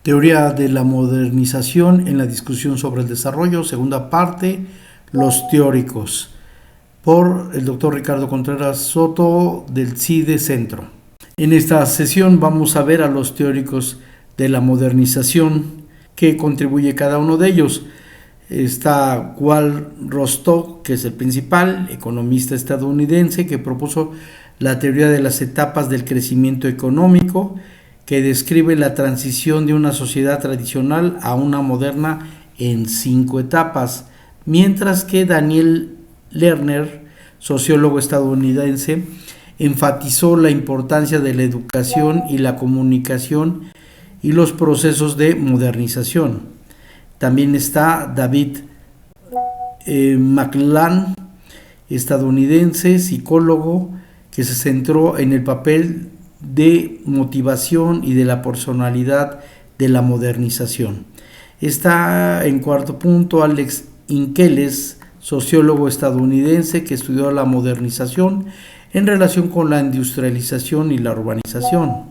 Teoría de la modernización en la discusión sobre el desarrollo, segunda parte, los teóricos, por el doctor Ricardo Contreras Soto del CIDE Centro. En esta sesión vamos a ver a los teóricos de la modernización que contribuye cada uno de ellos. Está Wal Rostock, que es el principal, economista estadounidense, que propuso la teoría de las etapas del crecimiento económico, que describe la transición de una sociedad tradicional a una moderna en 5 etapas, mientras que Daniel Lerner, sociólogo estadounidense, enfatizó la importancia de la educación y la comunicación y los procesos de modernización. También está David McLaren, estadounidense, psicólogo, que se centró en el papel de motivación y de la personalidad de la modernización. Está en cuarto punto Alex Inkeles, sociólogo estadounidense que estudió la modernización en relación con la industrialización y la urbanización.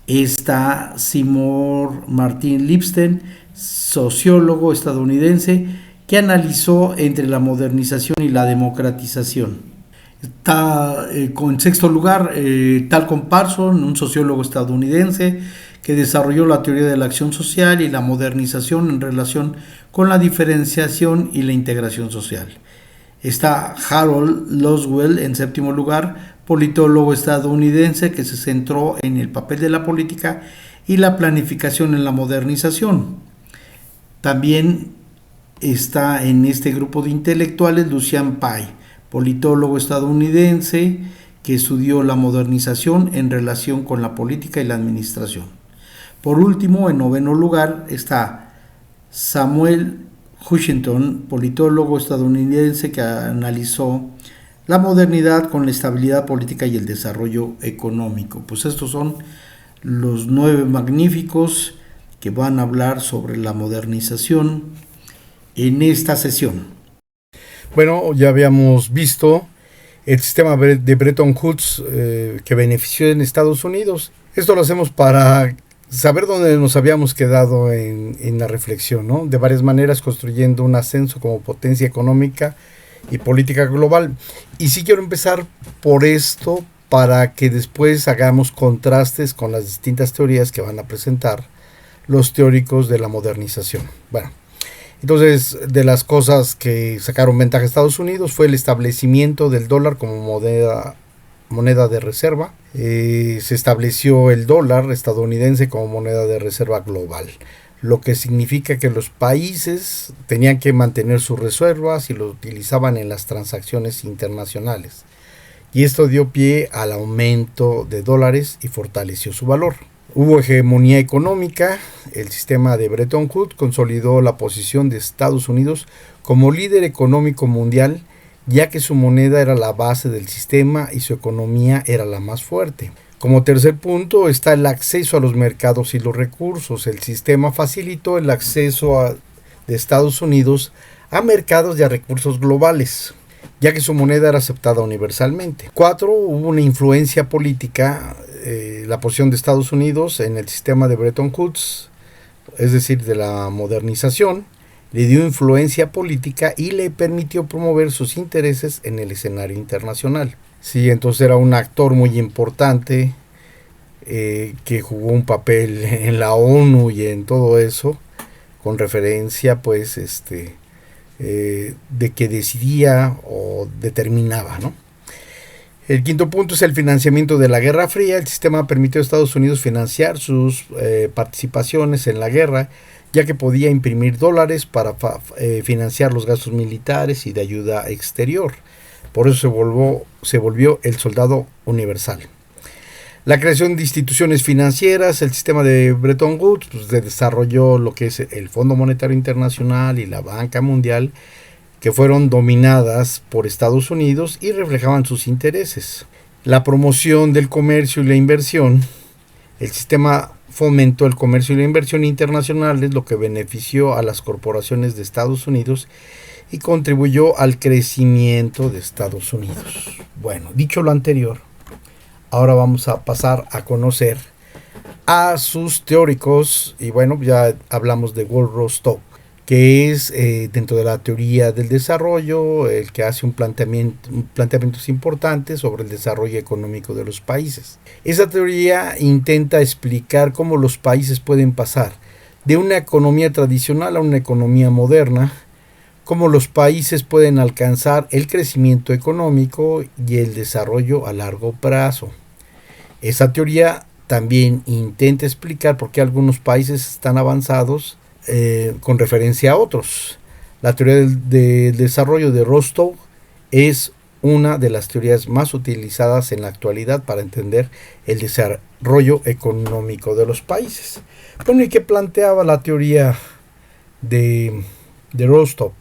Está Seymour Martin Lipstein, sociólogo estadounidense que analizó entre la modernización y la democratización. Está en sexto lugar Talcott Parsons, un sociólogo estadounidense que desarrolló la teoría de la acción social y la modernización en relación con la diferenciación y la integración social. Está Harold Loswell en séptimo lugar, politólogo estadounidense que se centró en el papel de la política y la planificación en la modernización. También está en este grupo de intelectuales Lucian Pye, politólogo estadounidense que estudió la modernización en relación con la política y la administración. Por último, en noveno lugar está Samuel Huntington, politólogo estadounidense que analizó la modernidad con la estabilidad política y el desarrollo económico. Pues estos son los 9 magníficos que van a hablar sobre la modernización en esta sesión. Bueno, ya habíamos visto el sistema de Bretton Woods que benefició en Estados Unidos. Esto lo hacemos para saber dónde nos habíamos quedado en la reflexión, ¿no? De varias maneras, construyendo un ascenso como potencia económica y política global. Y sí quiero empezar por esto para que después hagamos contrastes con las distintas teorías que van a presentar los teóricos de la modernización. Bueno. Entonces, de las cosas que sacaron ventaja a Estados Unidos fue el establecimiento del dólar como moneda de reserva. Se estableció el dólar estadounidense como moneda de reserva global, lo que significa que los países tenían que mantener sus reservas y lo utilizaban en las transacciones internacionales. Y esto dio pie al aumento de dólares y fortaleció su valor. Hubo hegemonía económica, el sistema de Bretton Woods consolidó la posición de Estados Unidos como líder económico mundial, ya que su moneda era la base del sistema y su economía era la más fuerte. Como tercer punto está el acceso a los mercados y los recursos. El sistema facilitó el acceso de Estados Unidos a mercados y a recursos globales, ya que su moneda era aceptada universalmente. 4. Hubo una influencia política. La posición de Estados Unidos en el sistema de Bretton Woods, es decir, de la modernización, le dio influencia política y le permitió promover sus intereses en el escenario internacional. Sí, entonces era un actor muy importante que jugó un papel en la ONU y en todo eso, con referencia pues de que decidía o determinaba, ¿no? El quinto punto es el financiamiento de la Guerra Fría. El sistema permitió a Estados Unidos financiar sus participaciones en la guerra, ya que podía imprimir dólares para financiar los gastos militares y de ayuda exterior. Por eso se volvió el soldado universal. La creación de instituciones financieras, el sistema de Bretton Woods, pues, desarrolló lo que es el Fondo Monetario Internacional y la Banca Mundial, que fueron dominadas por Estados Unidos y reflejaban sus intereses. La promoción del comercio y la inversión, el sistema fomentó el comercio y la inversión internacionales, lo que benefició a las corporaciones de Estados Unidos y contribuyó al crecimiento de Estados Unidos. Bueno, dicho lo anterior, ahora vamos a pasar a conocer a sus teóricos, y bueno, ya hablamos de Walt Rostow, que es dentro de la teoría del desarrollo, el que hace planteamientos importantes sobre el desarrollo económico de los países. Esa teoría intenta explicar cómo los países pueden pasar de una economía tradicional a una economía moderna, cómo los países pueden alcanzar el crecimiento económico y el desarrollo a largo plazo. Esa teoría también intenta explicar por qué algunos países están avanzados con referencia a otros. La teoría del desarrollo de Rostow es una de las teorías más utilizadas en la actualidad para entender el desarrollo económico de los países. Bueno, ¿y qué planteaba la teoría de Rostow?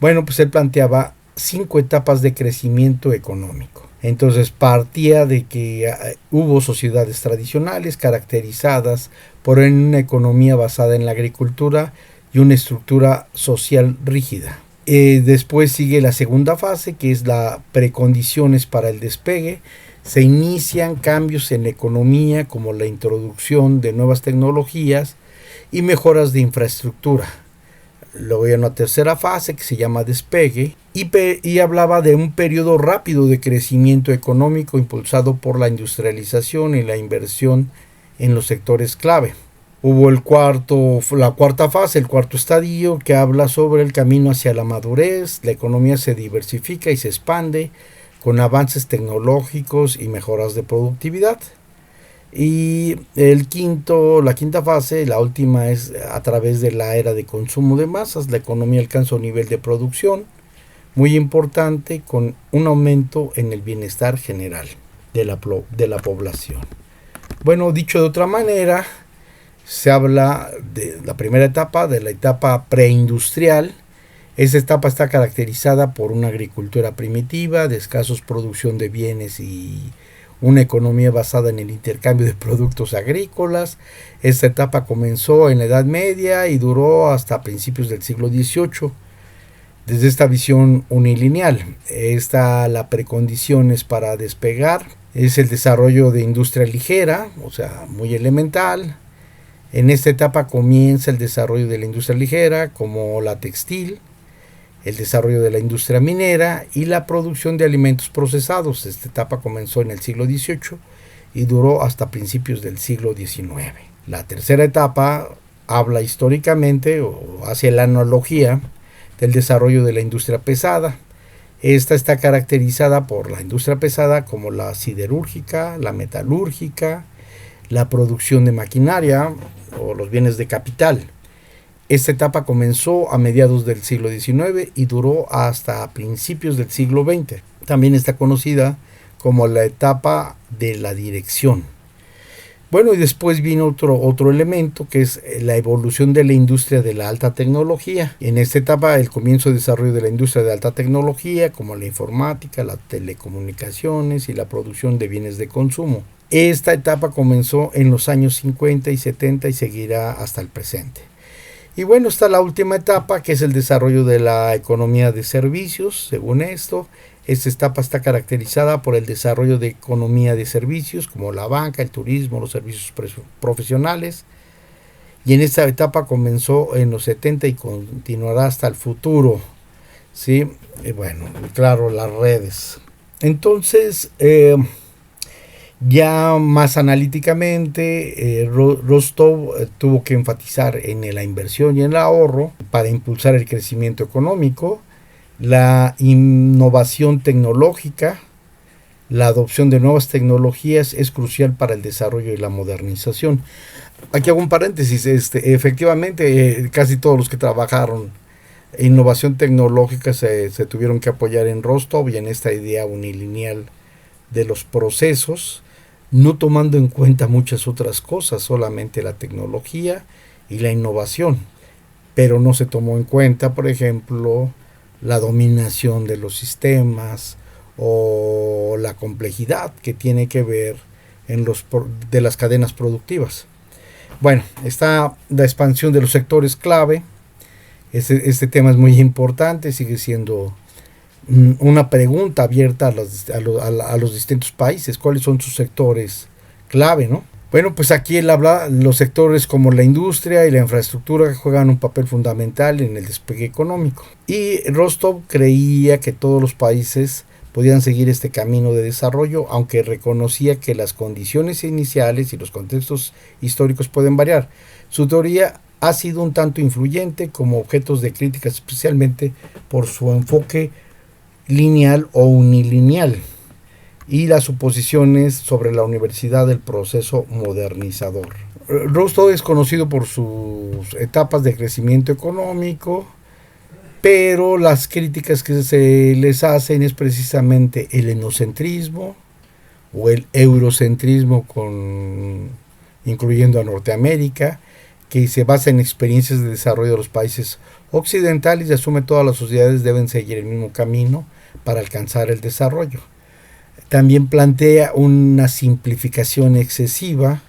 Bueno, pues él planteaba 5 etapas de crecimiento económico. Entonces partía de que hubo sociedades tradicionales caracterizadas por una economía basada en la agricultura y una estructura social rígida. Después sigue la segunda fase, que es la precondiciones para el despegue. Se inician cambios en la economía como la introducción de nuevas tecnologías y mejoras de infraestructura. Luego hay una tercera fase que se llama despegue y hablaba de un periodo rápido de crecimiento económico impulsado por la industrialización y la inversión en los sectores clave. Hubo la cuarta fase, el cuarto estadio, que habla sobre el camino hacia la madurez. La economía se diversifica y se expande con avances tecnológicos y mejoras de productividad. Y la quinta fase, la última, es a través de la era de consumo de masas. La economía alcanza un nivel de producción muy importante con un aumento en el bienestar general de la población. Bueno, dicho de otra manera, se habla de la primera etapa, de la etapa preindustrial. Esa etapa está caracterizada por una agricultura primitiva, de escasos producción de bienes y una economía basada en el intercambio de productos agrícolas. Esta etapa comenzó en la Edad Media y duró hasta principios del siglo XVIII. Desde esta visión unilineal, la precondiciones para despegar es el desarrollo de industria ligera, o sea, muy elemental. En esta etapa comienza el desarrollo de la industria ligera, como la textil, el desarrollo de la industria minera y la producción de alimentos procesados. Esta etapa comenzó en el siglo XVIII y duró hasta principios del siglo XIX. La tercera etapa habla históricamente o hace la analogía del desarrollo de la industria pesada. Esta está caracterizada por la industria pesada como la siderúrgica, la metalúrgica, la producción de maquinaria o los bienes de capital. Esta etapa comenzó a mediados del siglo XIX y duró hasta principios del siglo XX. También está conocida como la etapa de la dirección. Bueno, y después vino otro elemento, que es la evolución de la industria de la alta tecnología. En esta etapa, el comienzo de desarrollo de la industria de alta tecnología, como la informática, las telecomunicaciones y la producción de bienes de consumo. Esta etapa comenzó en los años 50 y 70 y seguirá hasta el presente. Y bueno, está la última etapa, que es el desarrollo de la economía de servicios. Según esto, esta etapa está caracterizada por el desarrollo de economía de servicios, como la banca, el turismo, los servicios profesionales. Y en esta etapa comenzó en los 70 y continuará hasta el futuro. ¿Sí? Y bueno, claro, las redes. Entonces, ya más analíticamente, Rostow tuvo que enfatizar en la inversión y en el ahorro para impulsar el crecimiento económico, la innovación tecnológica, la adopción de nuevas tecnologías es crucial para el desarrollo y la modernización. Aquí hago un paréntesis, efectivamente casi todos los que trabajaron en innovación tecnológica se tuvieron que apoyar en Rostow y en esta idea unilineal de los procesos, no tomando en cuenta muchas otras cosas, solamente la tecnología y la innovación, pero no se tomó en cuenta, por ejemplo, la dominación de los sistemas o la complejidad que tiene que ver de las cadenas productivas. Bueno, está la expansión de los sectores clave. Este tema es muy importante, sigue siendo una pregunta abierta a los distintos países. ¿Cuáles son sus sectores clave, no? Bueno, pues aquí él habla, los sectores como la industria y la infraestructura juegan un papel fundamental en el despegue económico. Y Rostov creía que todos los países podían seguir este camino de desarrollo, aunque reconocía que las condiciones iniciales y los contextos históricos pueden variar. Su teoría ha sido un tanto influyente como objetos de crítica, especialmente por su enfoque lineal o unilineal y las suposiciones sobre la universidad del proceso modernizador. Rostov es conocido por sus etapas de crecimiento económico, pero las críticas que se les hacen es precisamente el etnocentrismo o el eurocentrismo, incluyendo a Norteamérica, que se basa en experiencias de desarrollo de los países occidentales y asume que todas las sociedades deben seguir el mismo camino para alcanzar el desarrollo. También plantea una simplificación excesiva,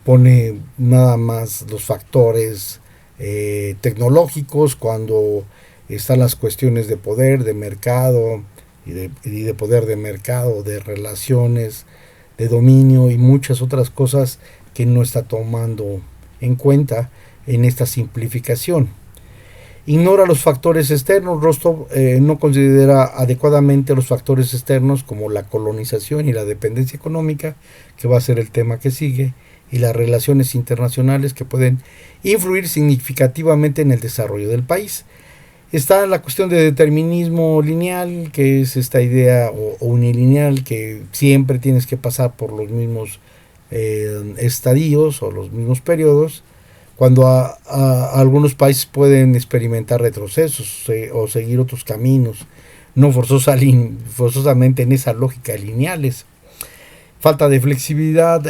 pone nada más los factores tecnológicos cuando están las cuestiones de poder, de mercado y de poder de mercado, de relaciones, de dominio y muchas otras cosas que no está tomando en cuenta en esta simplificación. Ignora los factores externos. Rostov no considera adecuadamente los factores externos como la colonización y la dependencia económica, que va a ser el tema que sigue, y las relaciones internacionales que pueden influir significativamente en el desarrollo del país. Está la cuestión de determinismo lineal, que es esta idea o unilineal, que siempre tienes que pasar por los mismos estadios o los mismos periodos, cuando algunos países pueden experimentar retrocesos o seguir otros caminos, no forzosamente en esa lógica lineales. Falta de flexibilidad.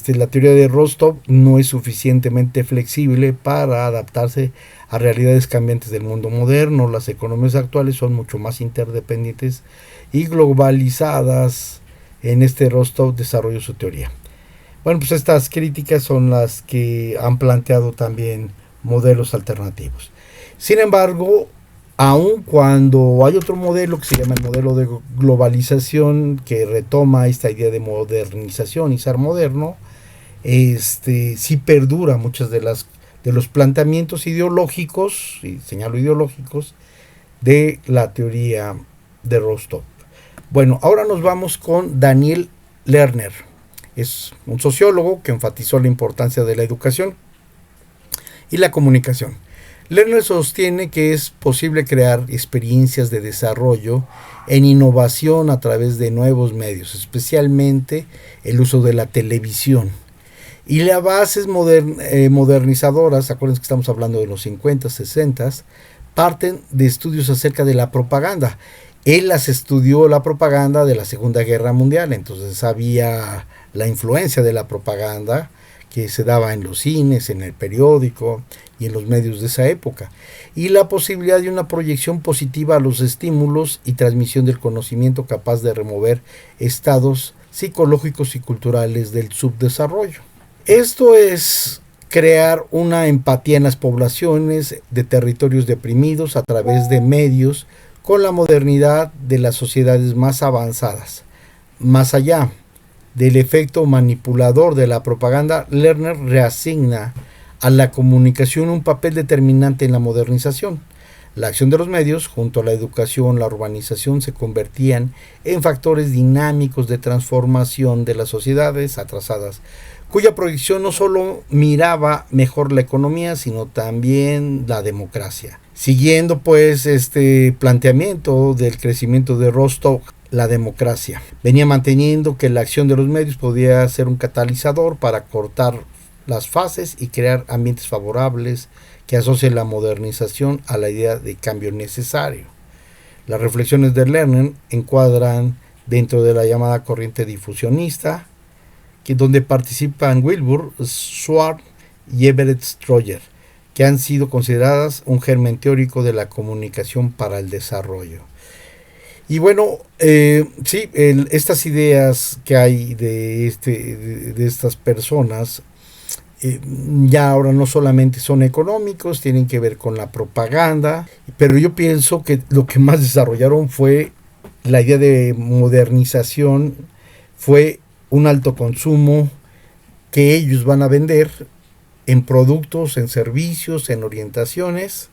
La teoría de Rostov no es suficientemente flexible para adaptarse a realidades cambiantes del mundo moderno. Las economías actuales son mucho más interdependientes y globalizadas. En este Rostov desarrolló su teoría. Bueno, pues estas críticas son las que han planteado también modelos alternativos. Sin embargo, aun cuando hay otro modelo que se llama el modelo de globalización, que retoma esta idea de modernización y ser moderno, sí perdura muchas de los planteamientos ideológicos, y señalo ideológicos, de la teoría de Rostov. Bueno, ahora nos vamos con Daniel Lerner. Es un sociólogo que enfatizó la importancia de la educación y la comunicación. Lerner sostiene que es posible crear experiencias de desarrollo en innovación a través de nuevos medios, especialmente el uso de la televisión. Y las bases modernizadoras, acuérdense que estamos hablando de los 50, 60, parten de estudios acerca de la propaganda. Él las estudió la propaganda de la Segunda Guerra Mundial, entonces sabía la influencia de la propaganda que se daba en los cines, en el periódico y en los medios de esa época, y la posibilidad de una proyección positiva a los estímulos y transmisión del conocimiento capaz de remover estados psicológicos y culturales del subdesarrollo. Esto es crear una empatía en las poblaciones de territorios deprimidos a través de medios con la modernidad de las sociedades más avanzadas. Más allá del efecto manipulador de la propaganda, Lerner reasigna a la comunicación un papel determinante en la modernización. La acción de los medios, junto a la educación, la urbanización, se convertían en factores dinámicos de transformación de las sociedades atrasadas, cuya proyección no solo miraba mejor la economía, sino también la democracia. Siguiendo pues este planteamiento del crecimiento de Rostov, la democracia venía manteniendo que la acción de los medios podía ser un catalizador para cortar las fases y crear ambientes favorables que asocien la modernización a la idea de cambio necesario. Las reflexiones de Lerner encuadran dentro de la llamada corriente difusionista, donde participan Wilbur, Schwartz y Everett Stroyer, que han sido consideradas un germen teórico de la comunicación para el desarrollo. Y bueno, estas ideas que hay de estas personas ya ahora no solamente son económicos, tienen que ver con la propaganda, pero yo pienso que lo que más desarrollaron fue la idea de modernización, fue un alto consumo, que ellos van a vender en productos, en servicios, en orientaciones,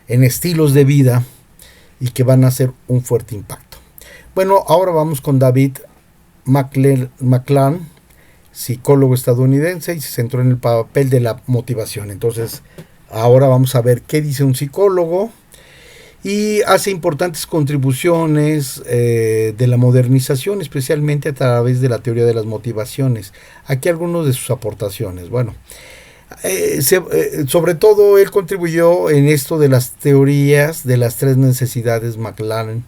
en estilos de vida, y que van a hacer un fuerte impacto. Bueno, ahora vamos con David McClaren, psicólogo estadounidense, y se centró en el papel de la motivación. Entonces, ahora vamos a ver qué dice un psicólogo, y hace importantes contribuciones de la modernización, especialmente a través de la teoría de las motivaciones. Aquí algunas de sus aportaciones. Bueno, sobre todo él contribuyó en esto de las teorías de las 3 necesidades McLaren.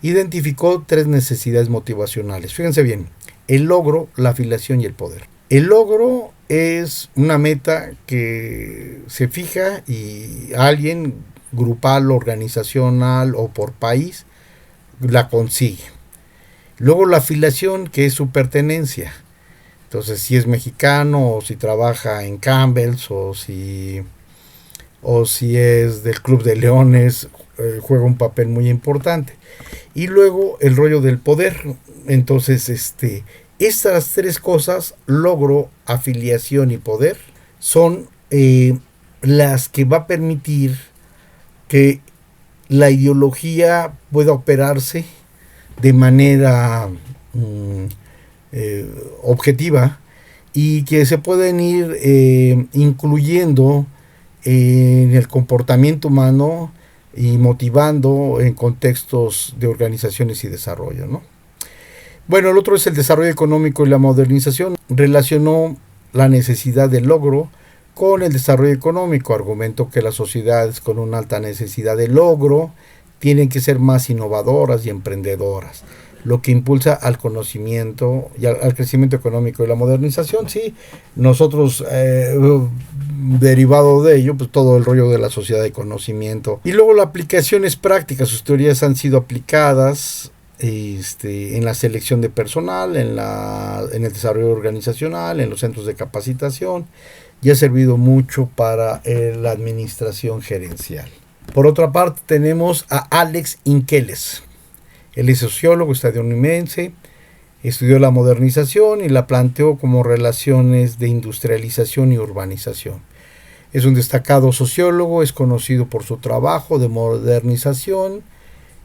Identificó 3 necesidades motivacionales. Fíjense bien: el logro, la afiliación y el poder. El logro es una meta que se fija y alguien, grupal, organizacional o por país, la consigue. Luego la afiliación, que es su pertenencia. Entonces, si es mexicano, o si trabaja en Campbell's, o si es del Club de Leones, juega un papel muy importante. Y luego el rollo del poder. Entonces, estas 3 cosas, logro, afiliación y poder, son las que va a permitir que la ideología pueda operarse de manera objetiva, y que se pueden ir incluyendo en el comportamiento humano y motivando en contextos de organizaciones y desarrollo, ¿no? Bueno, el otro es el desarrollo económico y la modernización. Relacionó la necesidad de logro con el desarrollo económico. Argumentó que las sociedades con una alta necesidad de logro tienen que ser más innovadoras y emprendedoras, lo que impulsa al conocimiento y al crecimiento económico y la modernización. Sí, nosotros, derivado de ello, pues todo el rollo de la sociedad de conocimiento. Y luego las aplicaciones prácticas. Sus teorías han sido aplicadas en la selección de personal, en el desarrollo organizacional, en los centros de capacitación, y ha servido mucho para la administración gerencial. Por otra parte, tenemos a Alex Inkeles. Él es sociólogo estadounidense, estudió la modernización y la planteó como relaciones de industrialización y urbanización. Es un destacado sociólogo, es conocido por su trabajo de modernización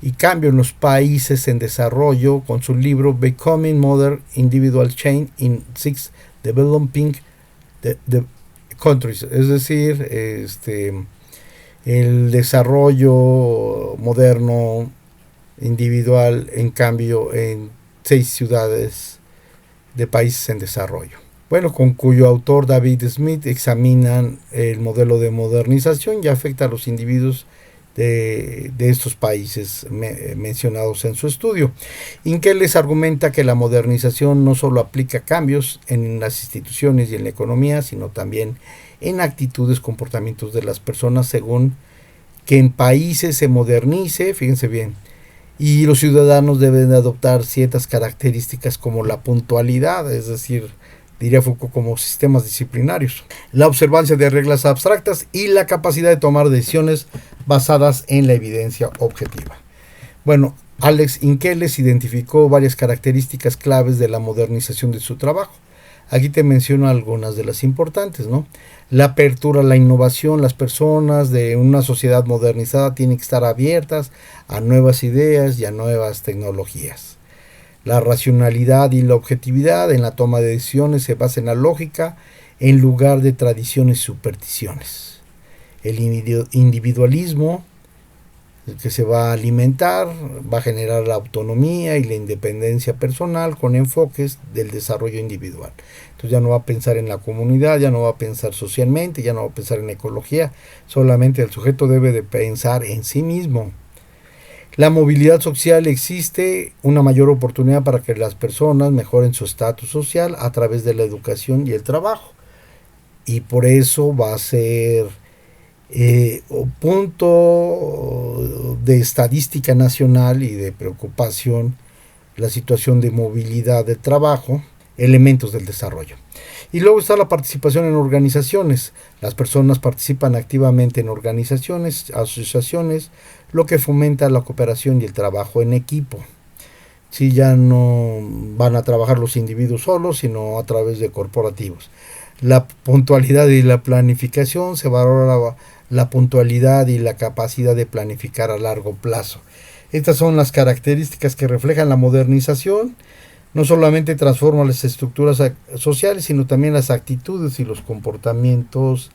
y cambio en los países en desarrollo, con su libro Becoming Modern Individual Change in 6 Developing Countries, es decir, el desarrollo moderno individual en cambio en 6 ciudades de países en desarrollo. Bueno, con cuyo autor David Smith examinan el modelo de modernización y afecta a los individuos de estos países mencionados en su estudio. Inkeles argumenta que la modernización no solo aplica cambios en las instituciones y en la economía, sino también en actitudes, comportamientos de las personas, según que en países se modernice, fíjense bien, y los ciudadanos deben de adoptar ciertas características como la puntualidad, es decir, diría Foucault, como sistemas disciplinarios, la observancia de reglas abstractas y la capacidad de tomar decisiones basadas en la evidencia objetiva. Bueno, Alex Inkeles identificó varias características claves de la modernización de su trabajo. Aquí te menciono algunas de las importantes, ¿no? La apertura a la innovación. Las personas de una sociedad modernizada tienen que estar abiertas a nuevas ideas y a nuevas tecnologías. La racionalidad y la objetividad en la toma de decisiones se basa en la lógica en lugar de tradiciones y supersticiones. El individualismo, que se va a alimentar, va a generar la autonomía y la independencia personal con enfoques del desarrollo individual. Entonces ya no va a pensar en la comunidad, ya no va a pensar socialmente, ya no va a pensar en ecología, solamente el sujeto debe de pensar en sí mismo. La movilidad social. Existe una mayor oportunidad para que las personas mejoren su estatus social a través de la educación y el trabajo. Y por eso va a ser punto de estadística nacional y de preocupación la situación de movilidad de trabajo, elementos del desarrollo. Y luego está la participación en organizaciones. Las personas participan activamente en organizaciones, asociaciones, lo que fomenta la cooperación y el trabajo en equipo. Sí, ya no van a trabajar los individuos solos, sino a través de corporativos. La puntualidad y la planificación, se valora la puntualidad y la capacidad de planificar a largo plazo. Estas son las características que reflejan la modernización. No solamente transforma las estructuras sociales, sino también las actitudes y los comportamientos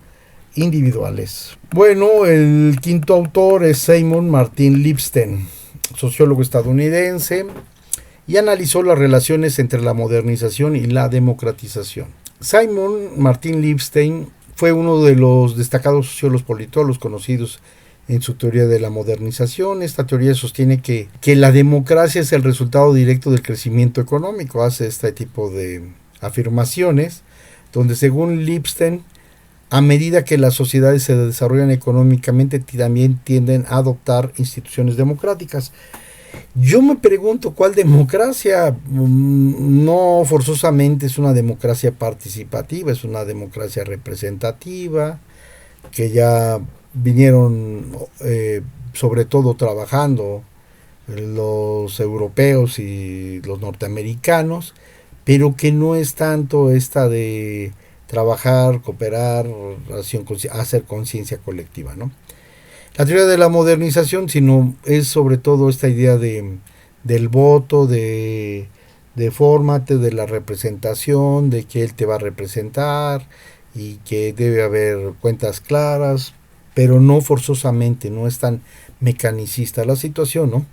individuales. Bueno, el quinto autor es Simon Martin Lipstein, sociólogo estadounidense, y analizó las relaciones entre la modernización y la democratización. Simon Martin Lipstein fue uno de los destacados sociólogos politólogos conocidos en su teoría de la modernización. Esta teoría sostiene que la democracia es el resultado directo del crecimiento económico. Hace este tipo de afirmaciones, donde según Lipstein, a medida que las sociedades se desarrollan económicamente, también tienden a adoptar instituciones democráticas. Yo me pregunto, ¿cuál democracia? No forzosamente es una democracia participativa, es una democracia representativa, que ya vinieron sobre todo trabajando los europeos y los norteamericanos, pero que no es tanto esta de trabajar, cooperar, hacer conciencia colectiva, ¿no? La teoría de la modernización, sino es sobre todo esta idea del voto, de fórmate, de la representación, de que él te va a representar y que debe haber cuentas claras, pero no forzosamente, no es tan mecanicista la situación, ¿no?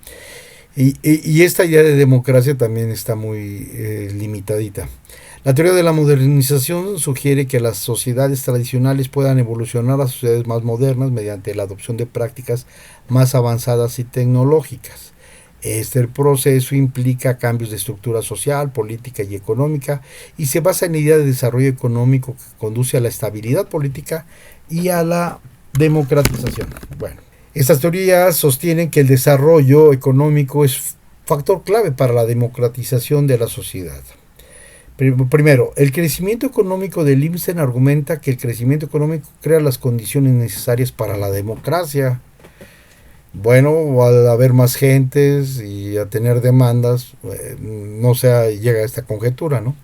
Y esta idea de democracia también está muy limitadita. La teoría de la modernización sugiere que las sociedades tradicionales puedan evolucionar a sociedades más modernas mediante la adopción de prácticas más avanzadas y tecnológicas. Este proceso implica cambios de estructura social, política y económica y se basa en la idea de desarrollo económico que conduce a la estabilidad política y a la democratización. Bueno, estas teorías sostienen que el desarrollo económico es factor clave para la democratización de la sociedad. Primero, el crecimiento económico de Lipstein argumenta que el crecimiento económico crea las condiciones necesarias para la democracia. Bueno, al haber más gentes y a tener demandas, no se llega a esta conjetura, ¿no?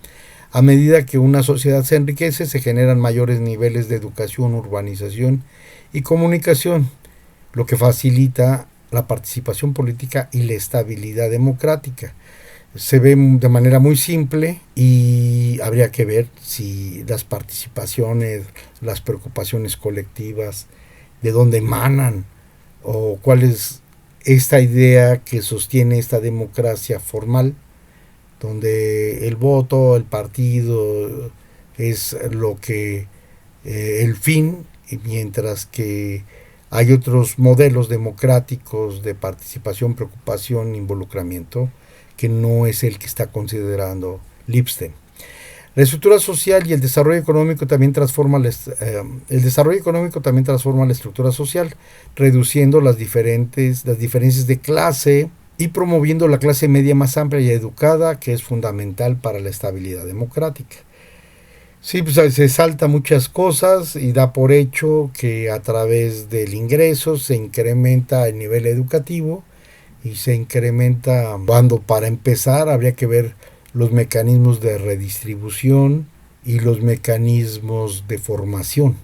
A medida que una sociedad se enriquece, se generan mayores niveles de educación, urbanización y comunicación, lo que facilita la participación política y la estabilidad democrática. Se ve de manera muy simple y habría que ver si las participaciones, las preocupaciones colectivas, de dónde emanan o cuál es esta idea que sostiene esta democracia formal, donde el voto, el partido es lo que el fin, mientras que hay otros modelos democráticos de participación, preocupación, involucramiento, que no es el que está considerando Lipstein. La estructura social y el desarrollo económico también transforma la estructura social, reduciendo las diferencias de clase y promoviendo la clase media más amplia y educada, que es fundamental para la estabilidad democrática. Sí, pues se salta muchas cosas y da por hecho que a través del ingreso se incrementa el nivel educativo y se incrementa cuando, para empezar, habría que ver los mecanismos de redistribución y los mecanismos de formación.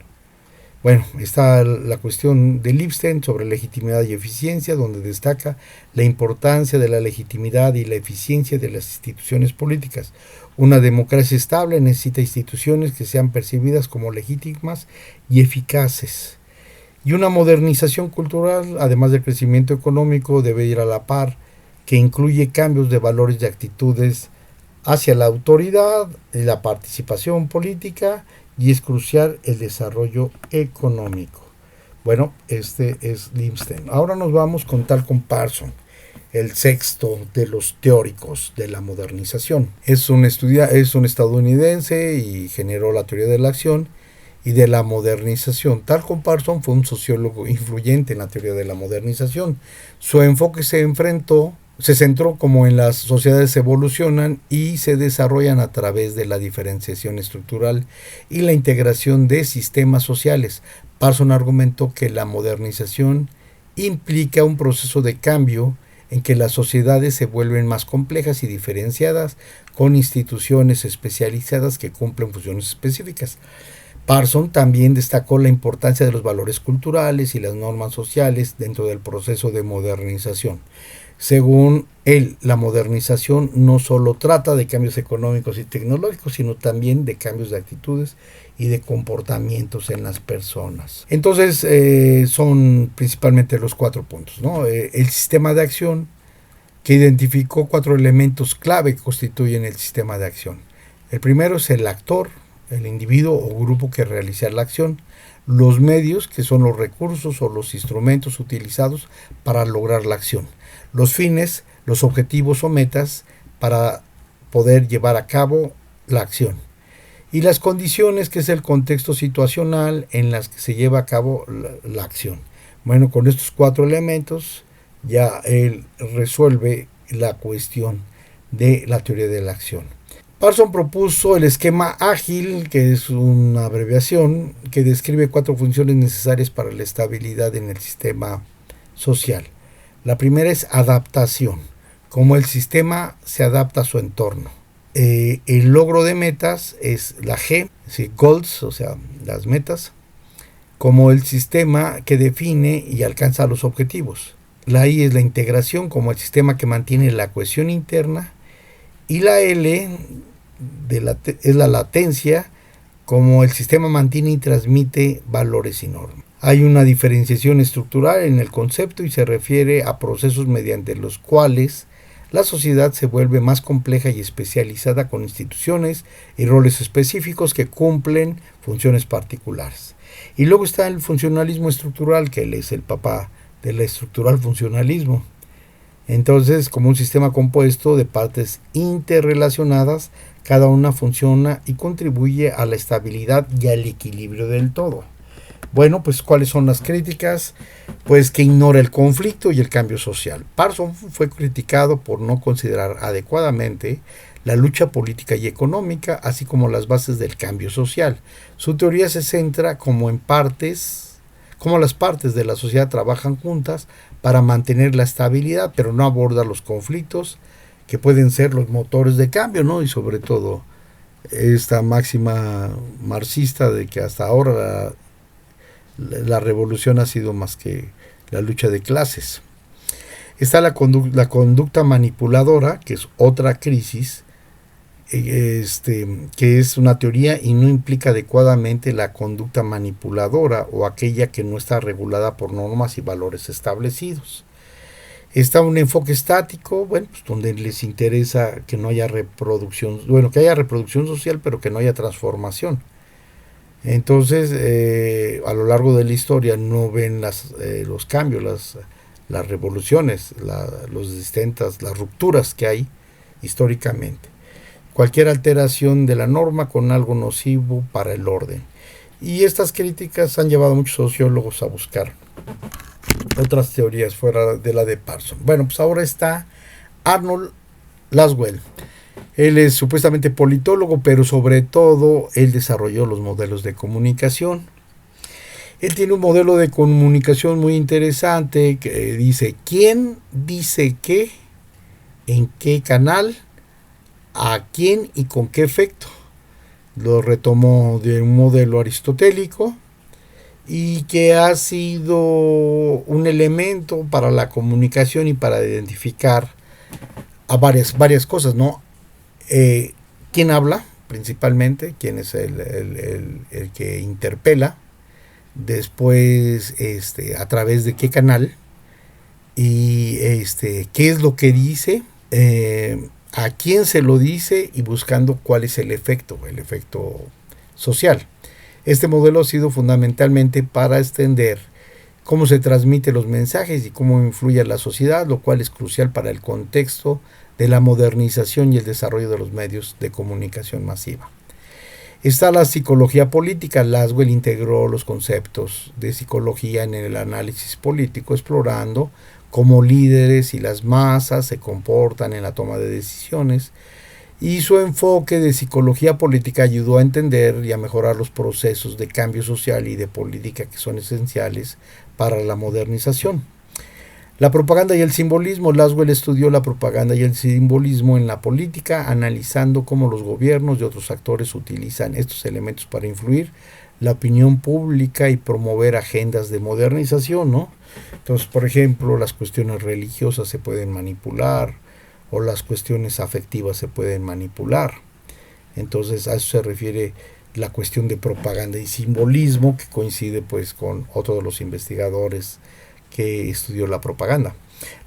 Bueno, está la cuestión de Lipstein sobre legitimidad y eficiencia, donde destaca la importancia de la legitimidad y la eficiencia de las instituciones políticas. Una democracia estable necesita instituciones que sean percibidas como legítimas y eficaces. Y una modernización cultural, además del crecimiento económico, debe ir a la par, que incluye cambios de valores y actitudes hacia la autoridad, la participación política, y es crucial el desarrollo económico. Bueno, este es Lipstein. Ahora nos vamos con Talcott Parsons, el sexto de los teóricos de la modernización. Es un estadounidense y generó la teoría de la acción y de la modernización. Talcott Parsons fue un sociólogo influyente en la teoría de la modernización. Su enfoque se centró como en las sociedades evolucionan y se desarrollan a través de la diferenciación estructural y la integración de sistemas sociales. Parsons argumentó que la modernización implica un proceso de cambio en que las sociedades se vuelven más complejas y diferenciadas, con instituciones especializadas que cumplen funciones específicas. Parson también destacó la importancia de los valores culturales y las normas sociales dentro del proceso de modernización. Según él, la modernización no solo trata de cambios económicos y tecnológicos, sino también de cambios de actitudes y de comportamientos en las personas. Entonces, son principalmente los 4 puntos, ¿no? El sistema de acción, que identificó 4 elementos clave que constituyen el sistema de acción. El primero es el actor, el individuo o grupo que realiza la acción, los medios, que son los recursos o los instrumentos utilizados para lograr la acción, los fines, los objetivos o metas para poder llevar a cabo la acción, y las condiciones, que es el contexto situacional en las que se lleva a cabo la acción. Bueno, con estos 4 elementos ya él resuelve la cuestión de la teoría de la acción. Parson propuso el esquema ágil, que es una abreviación que describe 4 funciones necesarias para la estabilidad en el sistema social. La primera es adaptación, cómo el sistema se adapta a su entorno. El logro de metas es la G, es goals, o sea, las metas, como el sistema que define y alcanza los objetivos. La I es la integración, como el sistema que mantiene la cohesión interna. Y la L es la latencia, como el sistema mantiene y transmite valores y normas. Hay una diferenciación estructural en el concepto y se refiere a procesos mediante los cuales la sociedad se vuelve más compleja y especializada, con instituciones y roles específicos que cumplen funciones particulares. Y luego está el funcionalismo estructural, que él es el papá del estructural funcionalismo. Entonces, como un sistema compuesto de partes interrelacionadas, cada una funciona y contribuye a la estabilidad y al equilibrio del todo. Bueno, pues ¿cuáles son las críticas? Pues que ignora el conflicto y el cambio social. Parson fue criticado por no considerar adecuadamente la lucha política y económica, así como las bases del cambio social. Su teoría se centra como las partes de la sociedad trabajan juntas para mantener la estabilidad, pero no aborda los conflictos que pueden ser los motores de cambio, ¿no? Y sobre todo esta máxima marxista de que hasta ahora la revolución ha sido más que la lucha de clases. Está la conducta manipuladora, que es otra crisis, que es una teoría y no implica adecuadamente la conducta manipuladora o aquella que no está regulada por normas y valores establecidos. Está un enfoque estático, bueno, pues donde les interesa que no haya reproducción, que haya reproducción social, pero que no haya transformación. Entonces, a lo largo de la historia no ven los cambios, las revoluciones, las rupturas que hay históricamente. Cualquier alteración de la norma con algo nocivo para el orden. Y estas críticas han llevado a muchos sociólogos a buscar otras teorías fuera de la de Parson. Bueno, pues ahora está Arnold Laswell. Él es supuestamente politólogo, pero sobre todo él desarrolló los modelos de comunicación. Él tiene un modelo de comunicación muy interesante que dice quién dice qué, en qué canal, a quién y con qué efecto. Lo retomó de un modelo aristotélico y que ha sido un elemento para la comunicación y para identificar a varias cosas, ¿no? ¿Quién habla? Principalmente, quién es el que interpela, después a través de qué canal y qué es lo que dice, a quién se lo dice y buscando cuál es el efecto social. Este modelo ha sido fundamentalmente para extender cómo se transmiten los mensajes y cómo influye a la sociedad, lo cual es crucial para el contexto de la modernización y el desarrollo de los medios de comunicación masiva. Está la psicología política. Laswell integró los conceptos de psicología en el análisis político, explorando cómo líderes y las masas se comportan en la toma de decisiones, y su enfoque de psicología política ayudó a entender y a mejorar los procesos de cambio social y de política que son esenciales para la modernización. La propaganda y el simbolismo. Laswell estudió la propaganda y el simbolismo en la política, analizando cómo los gobiernos y otros actores utilizan estos elementos para influir la opinión pública y promover agendas de modernización, ¿no? Entonces, por ejemplo, las cuestiones religiosas se pueden manipular o las cuestiones afectivas se pueden manipular. Entonces, a eso se refiere la cuestión de propaganda y simbolismo, que coincide pues con otro de los investigadores que estudió la propaganda.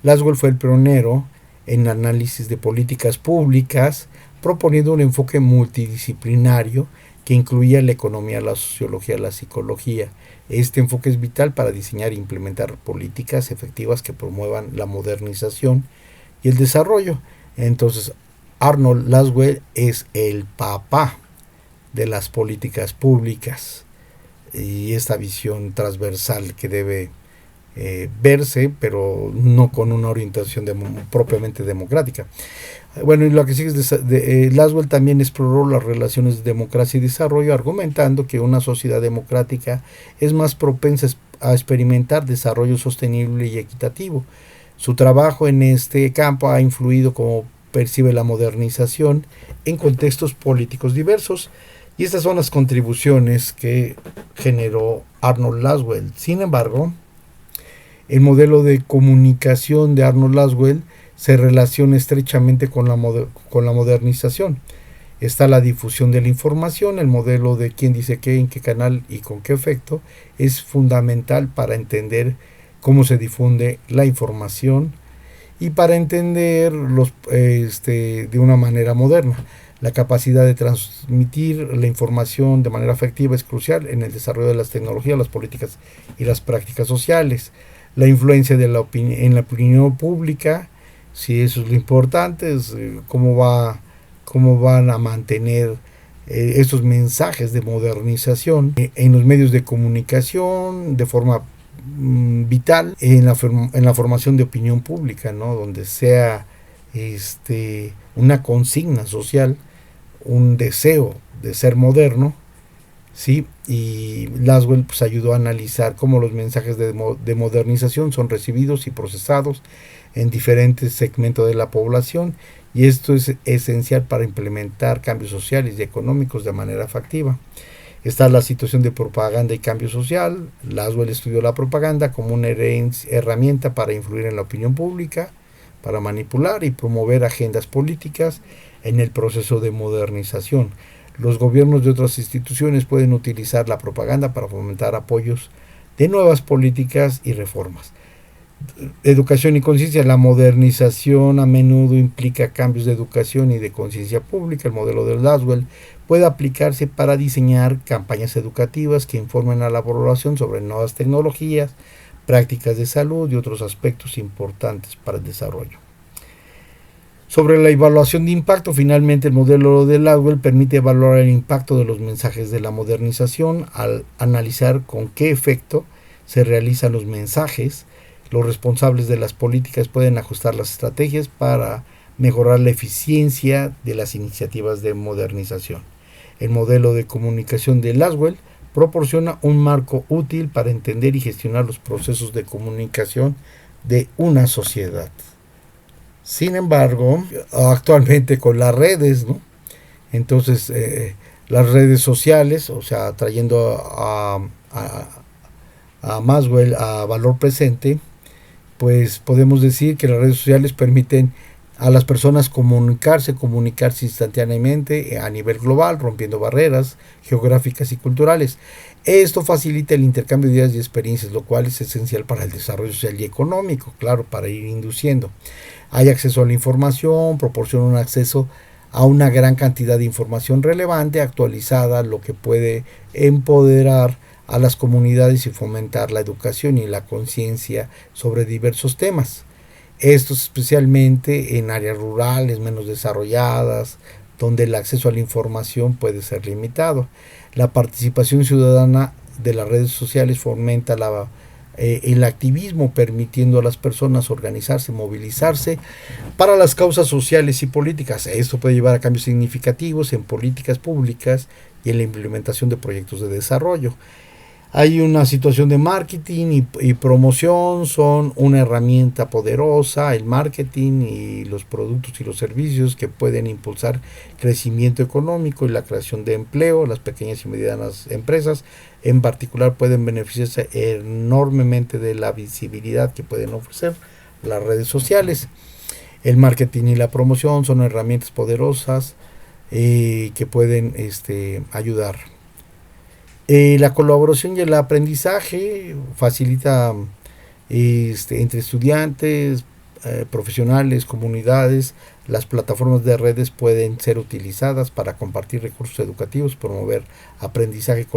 Laswell fue el pionero en análisis de políticas públicas, proponiendo un enfoque multidisciplinario que incluía la economía, la sociología, la psicología. Este enfoque es vital para diseñar e implementar políticas efectivas que promuevan la modernización y el desarrollo. Entonces, Arnold Laswell es el papá de las políticas públicas y esta visión transversal que debe verse, pero no con una orientación propiamente democrática. Bueno, y lo que sigue es Laswell también exploró las relaciones de democracia y desarrollo, argumentando que una sociedad democrática es más propensa a experimentar desarrollo sostenible y equitativo. Su trabajo en este campo ha influido como percibe la modernización en contextos políticos diversos, y estas son las contribuciones que generó Arnold Laswell. Sin embargo, el modelo de comunicación de Arnold Laswell se relaciona estrechamente con la modernización. Está la difusión de la información. El modelo de quién dice qué, en qué canal y con qué efecto es fundamental para entender cómo se difunde la información y para entender de una manera moderna. La capacidad de transmitir la información de manera efectiva es crucial en el desarrollo de las tecnologías, las políticas y las prácticas sociales. La influencia de en la opinión pública, si eso es lo importante, es cómo van a mantener estos mensajes de modernización en los medios de comunicación de forma vital en la formación de opinión pública, ¿no? Donde sea una consigna social, un deseo de ser moderno, ¿sí? Y Laswell pues ayudó a analizar cómo los mensajes de modernización son recibidos y procesados en diferentes segmentos de la población, y esto es esencial para implementar cambios sociales y económicos de manera efectiva. Está la situación de propaganda y cambio social. Laswell estudió la propaganda como una herramienta para influir en la opinión pública, para manipular y promover agendas políticas en el proceso de modernización. Los gobiernos de otras instituciones pueden utilizar la propaganda para fomentar apoyos de nuevas políticas y reformas. Educación y conciencia. La modernización a menudo implica cambios de educación y de conciencia pública. El modelo de Laswell puede aplicarse para diseñar campañas educativas que informen a la población sobre nuevas tecnologías, prácticas de salud y otros aspectos importantes para el desarrollo. Sobre la evaluación de impacto, finalmente el modelo de Laswell permite evaluar el impacto de los mensajes de la modernización al analizar con qué efecto se realizan los mensajes. Los responsables de las políticas pueden ajustar las estrategias para mejorar la eficiencia de las iniciativas de modernización. El modelo de comunicación de Laswell proporciona un marco útil para entender y gestionar los procesos de comunicación de una sociedad. Sin embargo, actualmente con las redes, ¿no? Entonces, las redes sociales, o sea, trayendo a Laswell a valor presente, pues podemos decir que las redes sociales permiten a las personas comunicarse instantáneamente a nivel global, rompiendo barreras geográficas y culturales. Esto facilita el intercambio de ideas y experiencias, lo cual es esencial para el desarrollo social y económico, claro, para ir induciendo. Hay acceso a la información, proporciona un acceso a una gran cantidad de información relevante, actualizada, lo que puede empoderar a las comunidades y fomentar la educación y la conciencia sobre diversos temas. Esto es especialmente en áreas rurales menos desarrolladas, donde el acceso a la información puede ser limitado. La participación ciudadana de las redes sociales fomenta el activismo, permitiendo a las personas organizarse, movilizarse para las causas sociales y políticas. Esto puede llevar a cambios significativos en políticas públicas y en la implementación de proyectos de desarrollo. Hay una situación de marketing y promoción, son una herramienta poderosa, el marketing y los productos y los servicios que pueden impulsar crecimiento económico y la creación de empleo. Las pequeñas y medianas empresas en particular pueden beneficiarse enormemente de la visibilidad que pueden ofrecer las redes sociales. El marketing y la promoción son herramientas poderosas que pueden ayudar. La colaboración y el aprendizaje facilita entre estudiantes, profesionales, comunidades. Las plataformas de redes pueden ser utilizadas para compartir recursos educativos, promover aprendizaje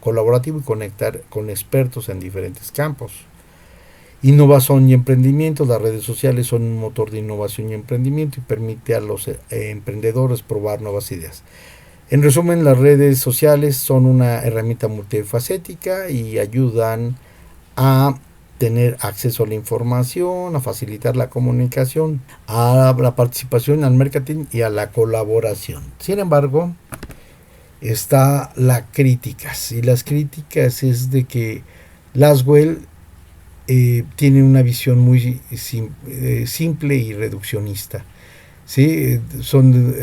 colaborativo y conectar con expertos en diferentes campos. Innovación y emprendimiento. Las redes sociales son un motor de innovación y emprendimiento y permite a los emprendedores probar nuevas ideas. En resumen, las redes sociales son una herramienta multifacética y ayudan a tener acceso a la información, a facilitar la comunicación, a la participación, al marketing y a la colaboración. Sin embargo, está las críticas, y las críticas es de que Laswell tiene una visión muy simple y reduccionista. Sí, son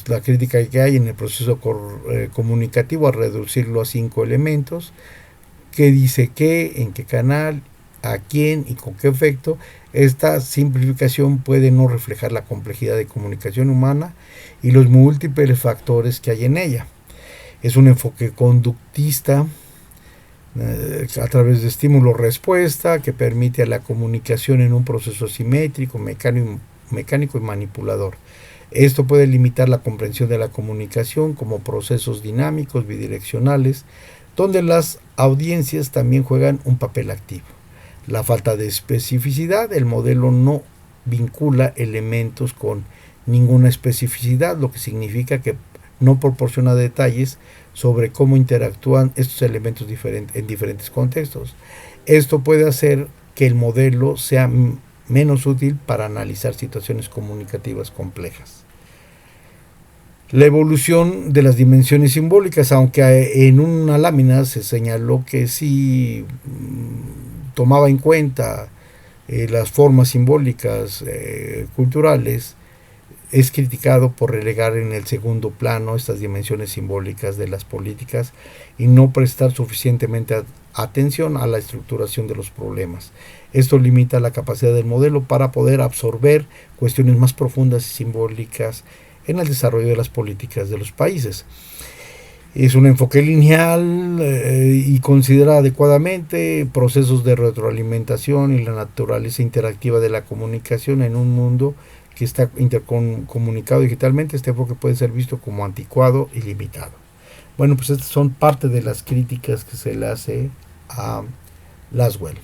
la crítica que hay en el proceso comunicativo a reducirlo a 5 elementos: qué dice qué, en qué canal, a quién y con qué efecto. Esta simplificación puede no reflejar la complejidad de comunicación humana y los múltiples factores que hay en ella. Es un enfoque conductista a través de estímulo-respuesta que permite a la comunicación en un proceso simétrico, mecánico y manipulador. Esto puede limitar la comprensión de la comunicación como procesos dinámicos, bidireccionales, donde las audiencias también juegan un papel activo. La falta de especificidad. El modelo no vincula elementos con ninguna especificidad, lo que significa que no proporciona detalles sobre cómo interactúan estos elementos en diferentes contextos. Esto puede hacer que el modelo sea menos útil para analizar situaciones comunicativas complejas. La evolución de las dimensiones simbólicas. Aunque en una lámina se señaló que sí tomaba en cuenta las formas simbólicas culturales, es criticado por relegar en el segundo plano estas dimensiones simbólicas de las políticas y no prestar suficientemente atención a la estructuración de los problemas. Esto limita la capacidad del modelo para poder absorber cuestiones más profundas y simbólicas en el desarrollo de las políticas de los países. Es un enfoque lineal y considera adecuadamente procesos de retroalimentación y la naturaleza interactiva de la comunicación en un mundo que está intercomunicado digitalmente. Este enfoque puede ser visto como anticuado y limitado. Bueno, pues estas son parte de las críticas que se le hace a Laswell.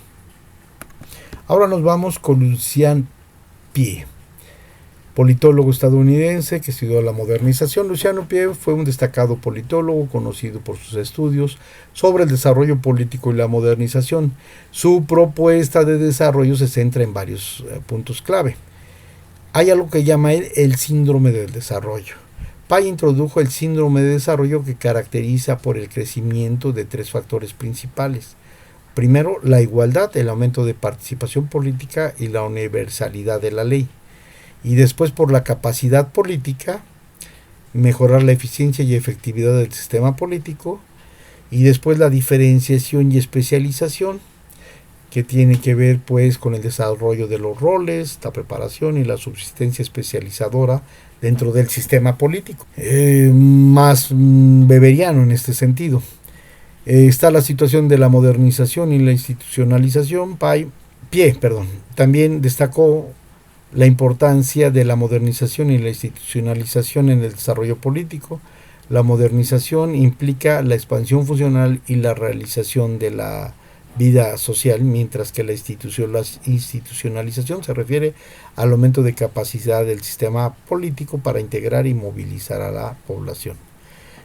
Ahora nos vamos con Lucian Pie, politólogo estadounidense que estudió la modernización. Luciano Pie fue un destacado politólogo conocido por sus estudios sobre el desarrollo político y la modernización. Su propuesta de desarrollo se centra en varios puntos clave. Hay algo que llama él el síndrome del desarrollo. Pye introdujo el síndrome de desarrollo, que caracteriza por el crecimiento de 3 factores principales. Primero, la igualdad, el aumento de participación política y la universalidad de la ley. Y después, por la capacidad política, mejorar la eficiencia y efectividad del sistema político. Y después la diferenciación y especialización, que tiene que ver pues con el desarrollo de los roles, la preparación y la subsistencia especializadora dentro del sistema político. Más weberiano en este sentido. Está la situación de la modernización y la institucionalización. Pie también destacó la importancia de la modernización y la institucionalización en el desarrollo político. La modernización implica la expansión funcional y la realización de la vida social, mientras que la institucionalización se refiere al aumento de capacidad del sistema político para integrar y movilizar a la población.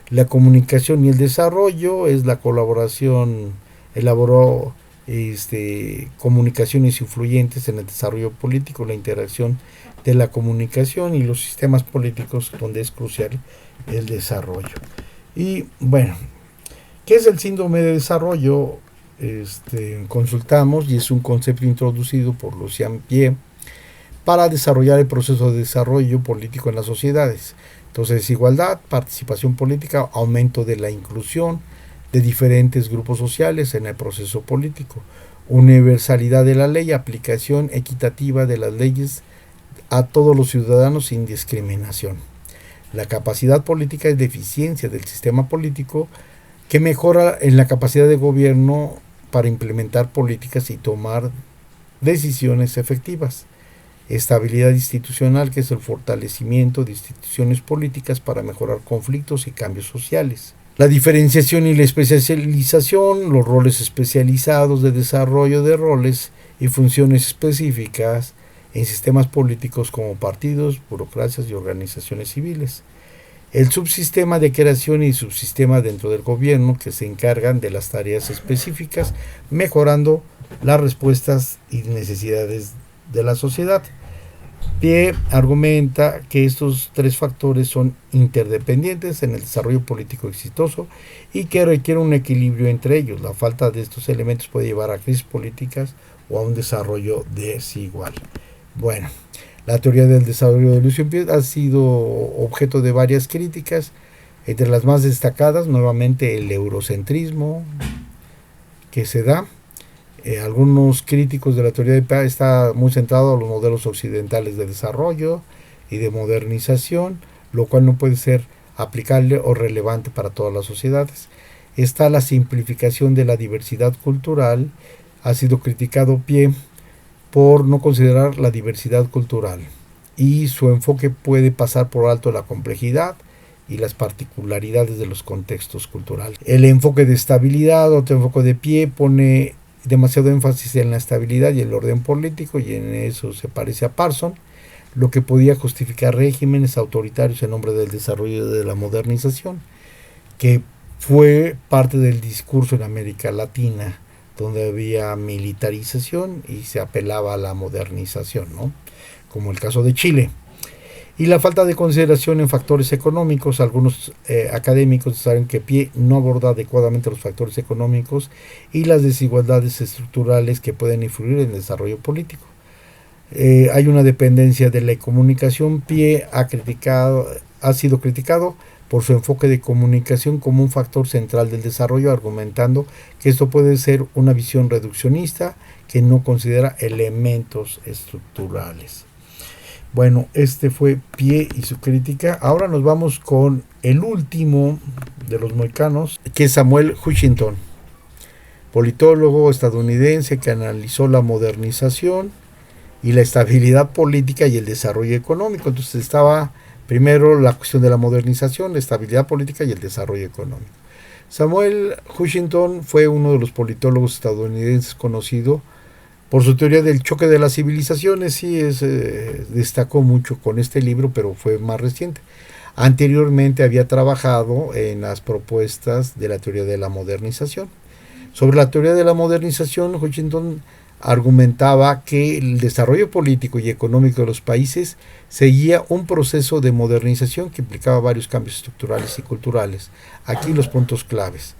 La comunicación y el desarrollo es la colaboración. Elaboró comunicaciones influyentes en el desarrollo político, la interacción de la comunicación y los sistemas políticos, donde es crucial el desarrollo. Y bueno, ¿Qué es el síndrome de desarrollo? Consultamos y es un concepto introducido por Lucian Pie para desarrollar el proceso de desarrollo político en las sociedades. Entonces, igualdad, participación política, aumento de la inclusión de diferentes grupos sociales en el proceso político, universalidad de la ley, aplicación equitativa de las leyes a todos los ciudadanos sin discriminación. La capacidad política es deficiencia del sistema político que mejora en la capacidad de gobierno para implementar políticas y tomar decisiones efectivas. Estabilidad institucional, que es el fortalecimiento de instituciones políticas para mejorar conflictos y cambios sociales. La diferenciación y la especialización, los roles especializados de desarrollo de roles y funciones específicas en sistemas políticos como partidos, burocracias y organizaciones civiles. El subsistema de creación y subsistema dentro del gobierno que se encargan de las tareas específicas, mejorando las respuestas y necesidades de la sociedad. Pie argumenta que estos tres factores son interdependientes en el desarrollo político exitoso y que requiere un equilibrio entre ellos. La falta de estos elementos puede llevar a crisis políticas o a un desarrollo desigual. Bueno, la teoría del desarrollo de Lucian Pie ha sido objeto de varias críticas, entre las más destacadas, nuevamente, el eurocentrismo que se da. Algunos críticos de la teoría de Pie está muy centrado a los modelos occidentales de desarrollo y de modernización, lo cual no puede ser aplicable o relevante para todas las sociedades. Está la simplificación de la diversidad cultural. Ha sido criticado Pie por no considerar la diversidad cultural y su enfoque puede pasar por alto la complejidad y las particularidades de los contextos culturales. El enfoque de estabilidad, otro enfoque de Pie, pone demasiado énfasis en la estabilidad y el orden político, y en eso se parece a Parson, lo que podía justificar regímenes autoritarios en nombre del desarrollo de la modernización, que fue parte del discurso en América Latina, donde había militarización y se apelaba a la modernización, ¿no? Como el caso de Chile. Y la falta de consideración en factores económicos. Algunos académicos saben que Pie no aborda adecuadamente los factores económicos y las desigualdades estructurales que pueden influir en el desarrollo político. Hay una dependencia de la comunicación. Pie ha sido criticado por su enfoque de comunicación como un factor central del desarrollo, argumentando que esto puede ser una visión reduccionista que no considera elementos estructurales. Bueno, este fue Pie y su crítica. Ahora nos vamos con el último de los mohicanos, que es Samuel Huntington, politólogo estadounidense que analizó la modernización y la estabilidad política y el desarrollo económico. Entonces estaba primero la cuestión de la modernización, la estabilidad política y el desarrollo económico. Samuel Huntington fue uno de los politólogos estadounidenses conocido por su teoría del choque de las civilizaciones. Sí, destacó mucho con este libro, pero fue más reciente. Anteriormente había trabajado en las propuestas de la teoría de la modernización. Sobre la teoría de la modernización, Huntington argumentaba que el desarrollo político y económico de los países seguía un proceso de modernización que implicaba varios cambios estructurales y culturales. Aquí los puntos claves.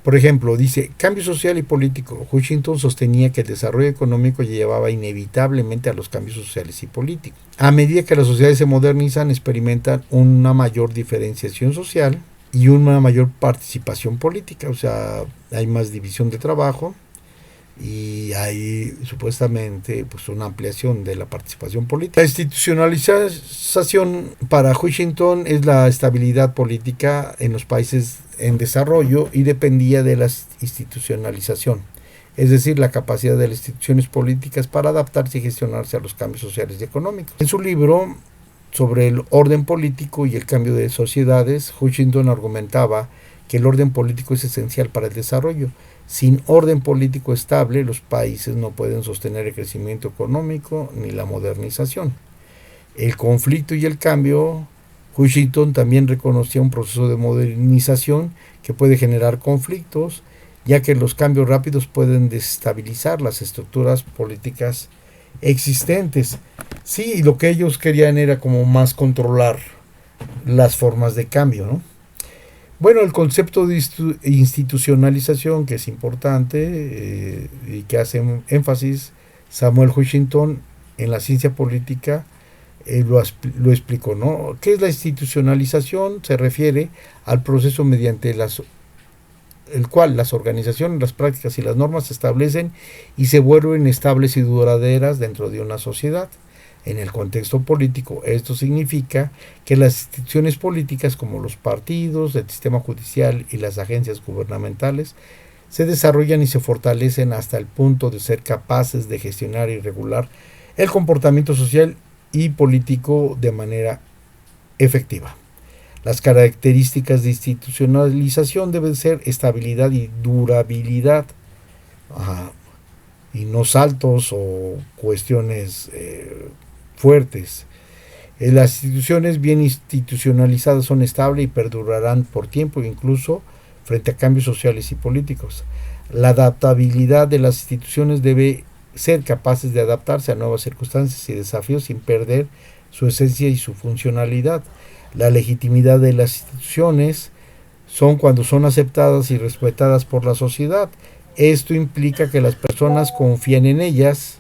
Por ejemplo, dice, cambio social y político. Huntington sostenía que el desarrollo económico llevaba inevitablemente a los cambios sociales y políticos. A medida que las sociedades se modernizan, experimentan una mayor diferenciación social y una mayor participación política. O sea, hay más división de trabajo y hay supuestamente pues una ampliación de la participación política. La institucionalización para Huntington es la estabilidad política en los países en desarrollo y dependía de la institucionalización, es decir, la capacidad de las instituciones políticas para adaptarse y gestionarse a los cambios sociales y económicos. En su libro sobre el orden político y el cambio de sociedades, Huntington argumentaba que el orden político es esencial para el desarrollo. Sin orden político estable, los países no pueden sostener el crecimiento económico ni la modernización. El conflicto y el cambio. Huntington también reconocía un proceso de modernización que puede generar conflictos, ya que los cambios rápidos pueden desestabilizar las estructuras políticas existentes. Sí, lo que ellos querían era como más controlar las formas de cambio, ¿no? Bueno, el concepto de institucionalización, que es importante y que hace énfasis Samuel Huntington en la ciencia política, lo explicó, ¿no? ¿Qué es la institucionalización? Se refiere al proceso mediante el cual las organizaciones, las prácticas y las normas se establecen y se vuelven estables y duraderas dentro de una sociedad. En el contexto político, esto significa que las instituciones políticas como los partidos, el sistema judicial y las agencias gubernamentales se desarrollan y se fortalecen hasta el punto de ser capaces de gestionar y regular el comportamiento social y político de manera efectiva. Las características de institucionalización deben ser estabilidad y durabilidad, y no saltos o cuestiones fuertes. Las instituciones bien institucionalizadas son estables y perdurarán por tiempo, incluso frente a cambios sociales y políticos. La adaptabilidad de las instituciones debe ser capaces de adaptarse a nuevas circunstancias y desafíos sin perder su esencia y su funcionalidad. La legitimidad de las instituciones son cuando son aceptadas y respetadas por la sociedad. Esto implica que las personas confían en ellas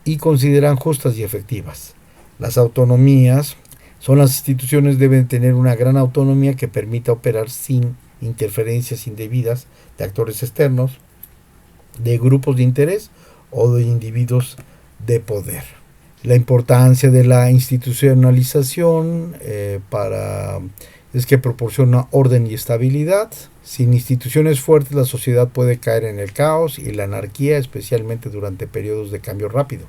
y consideran justas y efectivas. Las autonomías son las instituciones deben tener una gran autonomía que permita operar sin interferencias indebidas de actores externos, de grupos de interés o de individuos de poder. La importancia de la institucionalización es que proporciona orden y estabilidad. Sin instituciones fuertes, la sociedad puede caer en el caos y la anarquía, especialmente durante periodos de cambio rápido.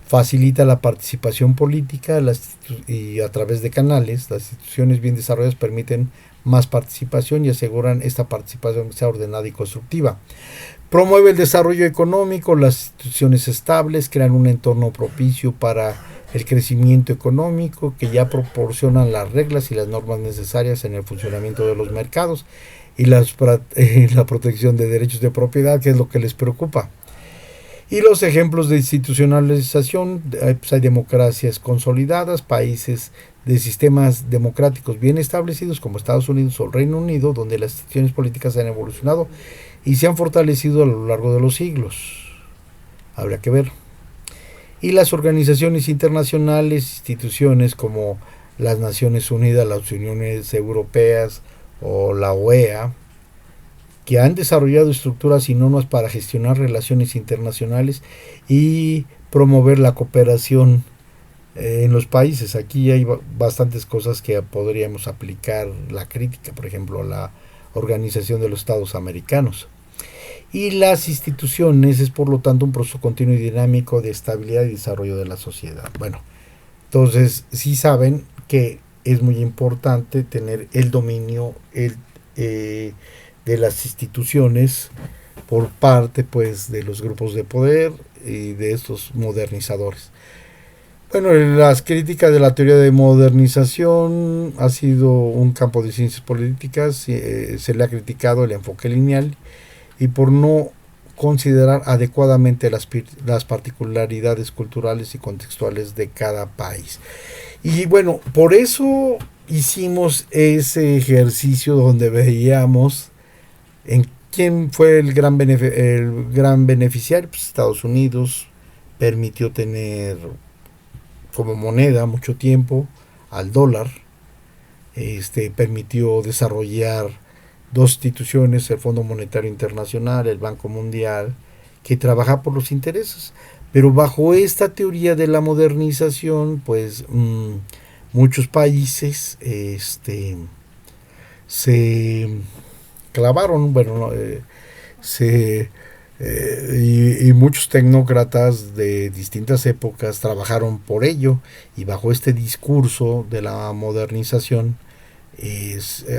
Facilita la participación política y a través de canales, las instituciones bien desarrolladas permiten más participación y aseguran esta participación que sea ordenada y constructiva. Promueve el desarrollo económico, las instituciones estables crean un entorno propicio para el crecimiento económico que ya proporcionan las reglas y las normas necesarias en el funcionamiento de los mercados y la protección de derechos de propiedad, que es lo que les preocupa. Y los ejemplos de institucionalización, pues hay democracias consolidadas, países de sistemas democráticos bien establecidos como Estados Unidos o el Reino Unido, donde las instituciones políticas han evolucionado y se han fortalecido a lo largo de los siglos. Habrá que ver. Y las organizaciones internacionales, instituciones como las Naciones Unidas, las Uniones Europeas o la OEA, que han desarrollado estructuras y normas para gestionar relaciones internacionales y promover la cooperación en los países. Aquí hay bastantes cosas que podríamos aplicar, la crítica, por ejemplo, a la Organización de los Estados Americanos. Y las instituciones es, por lo tanto, un proceso continuo y dinámico de estabilidad y desarrollo de la sociedad. Bueno, entonces sí saben que es muy importante tener el dominio de las instituciones por parte, pues, de los grupos de poder y de estos modernizadores. Bueno, las críticas de la teoría de modernización ha sido un campo de ciencias políticas, se le ha criticado el enfoque lineal y por no considerar adecuadamente las particularidades culturales y contextuales de cada país. Y bueno, por eso hicimos ese ejercicio donde veíamos en quién fue el gran beneficiario. Pues Estados Unidos permitió tener como moneda mucho tiempo al dólar, permitió desarrollar dos instituciones, el Fondo Monetario Internacional, el Banco Mundial, que trabaja por los intereses. Pero bajo esta teoría de la modernización, pues muchos países se clavaron, y muchos tecnócratas de distintas épocas trabajaron por ello, y bajo este discurso de la modernización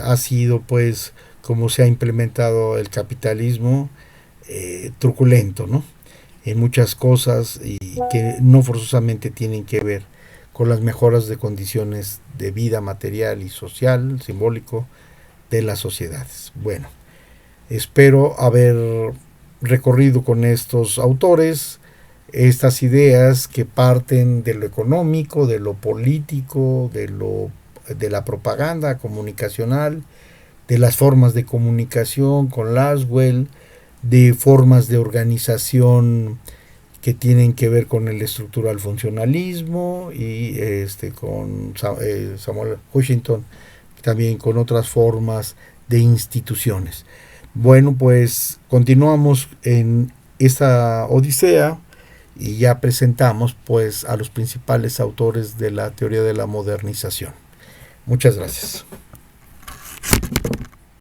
ha sido, pues, como se ha implementado el capitalismo truculento, ¿no? En muchas cosas, y que no forzosamente tienen que ver con las mejoras de condiciones de vida material y social, simbólico, de las sociedades. Bueno, espero haber recorrido con estos autores estas ideas que parten de lo económico, de lo político, de la propaganda comunicacional, de las formas de comunicación con Laswell, de formas de organización que tienen que ver con el estructural funcionalismo y con Samuel Washington, también con otras formas de instituciones. Bueno, pues continuamos en esta odisea y ya presentamos pues a los principales autores de la teoría de la modernización. Muchas gracias.